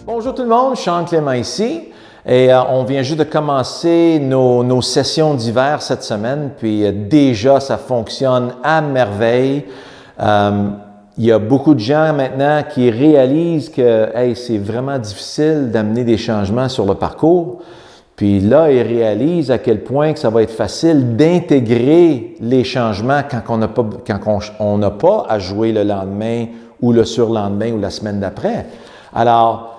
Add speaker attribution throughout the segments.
Speaker 1: Bonjour tout le monde, Sean Clément ici et on vient juste de commencer nos sessions d'hiver cette semaine, puis déjà ça fonctionne à merveille. Il y a beaucoup de gens maintenant qui réalisent que c'est vraiment difficile d'amener des changements sur le parcours. Puis là, ils réalisent à quel point que ça va être facile d'intégrer les changements quand on n'a pas à jouer le lendemain ou le surlendemain ou la semaine d'après. Alors,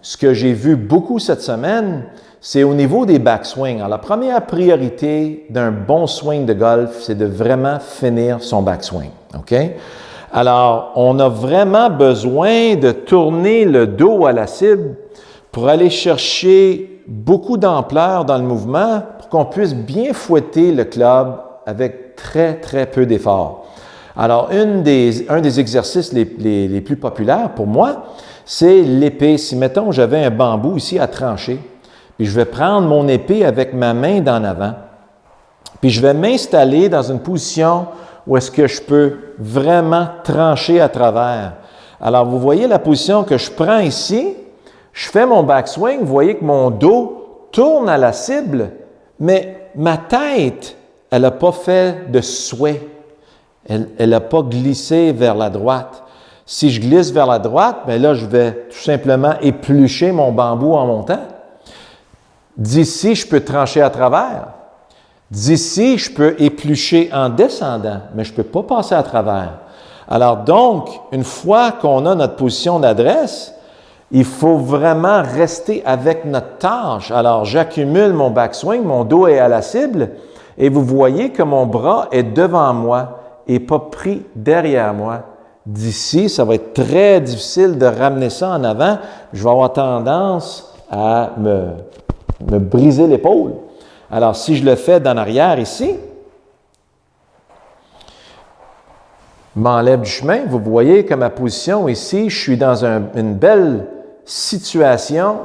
Speaker 1: ce que j'ai vu beaucoup cette semaine, c'est au niveau des backswings. Alors, la première priorité d'un bon swing de golf, c'est de vraiment finir son backswing. OK? Alors, on a vraiment besoin de tourner le dos à la cible pour aller chercher beaucoup d'ampleur dans le mouvement pour qu'on puisse bien fouetter le club avec très, très peu d'effort. Alors, un des exercices les plus populaires pour moi, c'est l'épée. Si, mettons, j'avais un bambou ici à trancher, puis je vais prendre mon épée avec ma main d'en avant, puis je vais m'installer dans une position où est-ce que je peux vraiment trancher à travers. Alors, vous voyez la position que je prends ici, je fais mon backswing, vous voyez que mon dos tourne à la cible, mais ma tête, elle n'a pas fait de sway. Elle n'a pas glissé vers la droite. Si je glisse vers la droite, bien là, je vais tout simplement éplucher mon bambou en montant. D'ici, je peux trancher à travers. D'ici, je peux éplucher en descendant, mais je ne peux pas passer à travers. Alors donc, une fois qu'on a notre position d'adresse, il faut vraiment rester avec notre tâche. Alors, j'accumule mon backswing, mon dos est à la cible, et vous voyez que mon bras est devant moi et pas pris derrière moi. D'ici, ça va être très difficile de ramener ça en avant. Je vais avoir tendance à me briser l'épaule. Alors, si je le fais d'en arrière ici, m'enlève du chemin, vous voyez que ma position ici, je suis dans une belle situation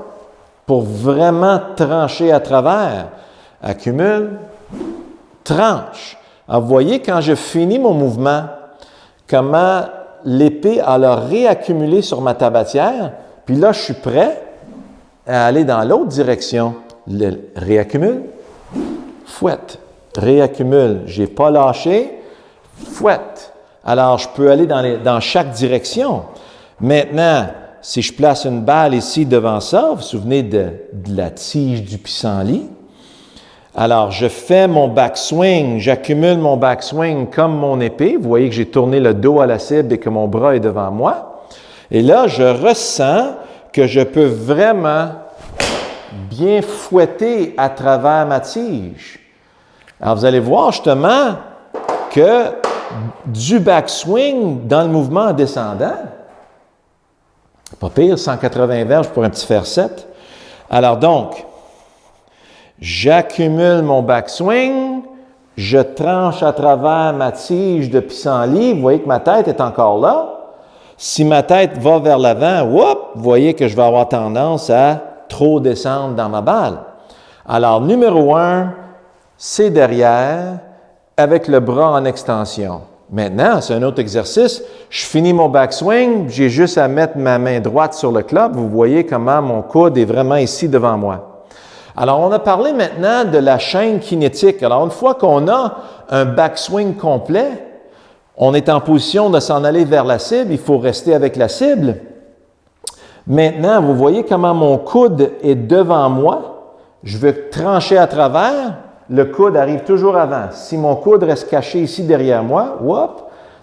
Speaker 1: pour vraiment trancher à travers. Accumule, tranche. Alors, vous voyez, quand je finis mon mouvement, comment l'épée a réaccumulé sur ma tabatière, puis là, je suis prêt à aller dans l'autre direction. Réaccumule, fouette, réaccumule. Je n'ai pas lâché, fouette. Alors, je peux aller dans chaque direction. Maintenant, si je place une balle ici devant ça, vous vous souvenez de la tige du pissenlit? Alors, je fais mon backswing, j'accumule mon backswing comme mon épée. Vous voyez que j'ai tourné le dos à la cible et que mon bras est devant moi. Et là, je ressens que je peux vraiment bien fouetter à travers ma tige. Alors, vous allez voir justement que du backswing dans le mouvement en descendant, pas pire, 180 verges pour un petit fer 7. Alors donc, j'accumule mon backswing, je tranche à travers ma tige de pissenlit. Vous voyez que ma tête est encore là. Si ma tête va vers l'avant, vous voyez que je vais avoir tendance à trop descendre dans ma balle. Alors, numéro 1, c'est derrière avec le bras en extension. Maintenant, c'est un autre exercice. Je finis mon backswing, j'ai juste à mettre ma main droite sur le club. Vous voyez comment mon coude est vraiment ici devant moi. Alors, on a parlé maintenant de la chaîne kinétique. Alors, une fois qu'on a un backswing complet, on est en position de s'en aller vers la cible. Il faut rester avec la cible. Maintenant, vous voyez comment mon coude est devant moi. Je veux trancher à travers. Le coude arrive toujours avant. Si mon coude reste caché ici derrière moi, là,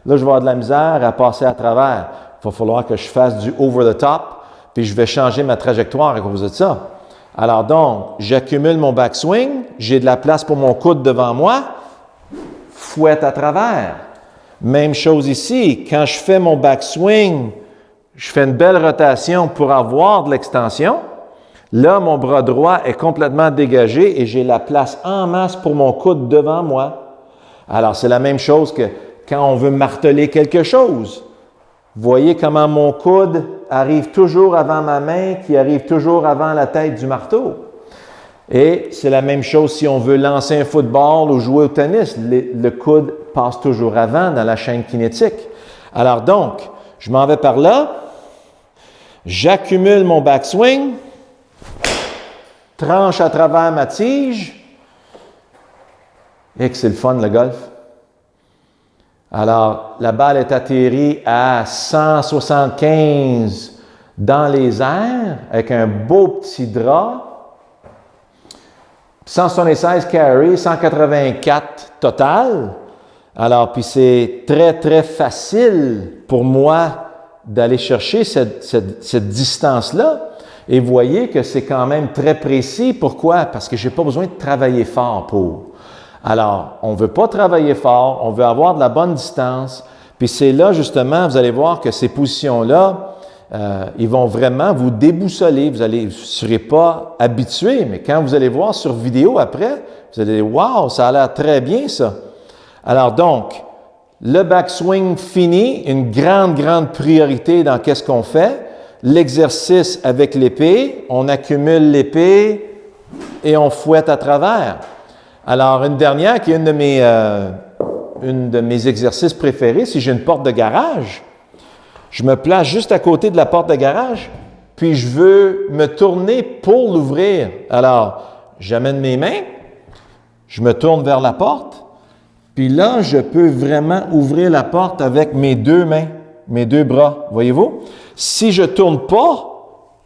Speaker 1: je vais avoir de la misère à passer à travers. Il va falloir que je fasse du over the top, puis je vais changer ma trajectoire à cause de ça. Alors donc, j'accumule mon backswing, j'ai de la place pour mon coude devant moi, fouette à travers. Même chose ici, quand je fais mon backswing, je fais une belle rotation pour avoir de l'extension. Là, mon bras droit est complètement dégagé et j'ai la place en masse pour mon coude devant moi. Alors, c'est la même chose que quand on veut marteler quelque chose. Vous voyez comment mon coude arrive toujours avant ma main, qui arrive toujours avant la tête du marteau. Et c'est la même chose si on veut lancer un football ou jouer au tennis. Le coude passe toujours avant dans la chaîne kinétique. Alors donc, je m'en vais par là. J'accumule mon backswing, tranche à travers ma tige, et que c'est le fun, le golf. Alors, la balle est atterrie à 175 dans les airs, avec un beau petit drap. 176 carry, 184 total. Alors, puis c'est très, très facile pour moi d'aller chercher cette distance-là. Et vous voyez que c'est quand même très précis. Pourquoi? Parce que je n'ai pas besoin de travailler fort pour. Alors, on ne veut pas travailler fort, on veut avoir de la bonne distance. Puis c'est là, justement, vous allez voir que ces positions-là, ils vont vraiment vous déboussoler. Vous ne serez pas habitué, mais quand vous allez voir sur vidéo après, vous allez dire « Wow, ça a l'air très bien, ça! » Alors donc, le backswing fini, une grande priorité dans qu'est-ce qu'on fait. L'exercice avec l'épée, on accumule l'épée et on fouette à travers. Alors, une dernière qui est une de mes exercices préférés, si j'ai une porte de garage, je me place juste à côté de la porte de garage, puis je veux me tourner pour l'ouvrir. Alors, j'amène mes mains, je me tourne vers la porte, puis là, je peux vraiment ouvrir la porte avec mes deux mains, mes deux bras, voyez-vous? Si je ne tourne pas,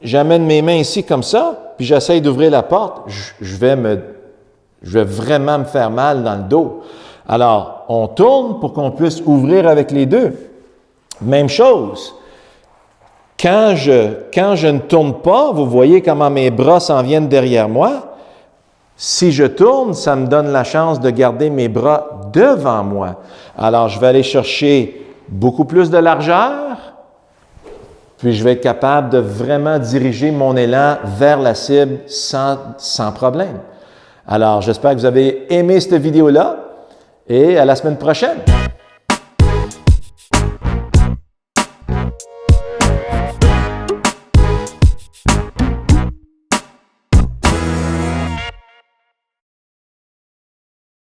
Speaker 1: j'amène mes mains ici comme ça, puis j'essaye d'ouvrir la porte, je vais vraiment me faire mal dans le dos. Alors, on tourne pour qu'on puisse ouvrir avec les deux. Même chose. Quand je ne tourne pas, vous voyez comment mes bras s'en viennent derrière moi. Si je tourne, ça me donne la chance de garder mes bras devant moi. Alors, je vais aller chercher beaucoup plus de largeur, puis je vais être capable de vraiment diriger mon élan vers la cible sans problème. Alors, j'espère que vous avez aimé cette vidéo-là et à la semaine prochaine.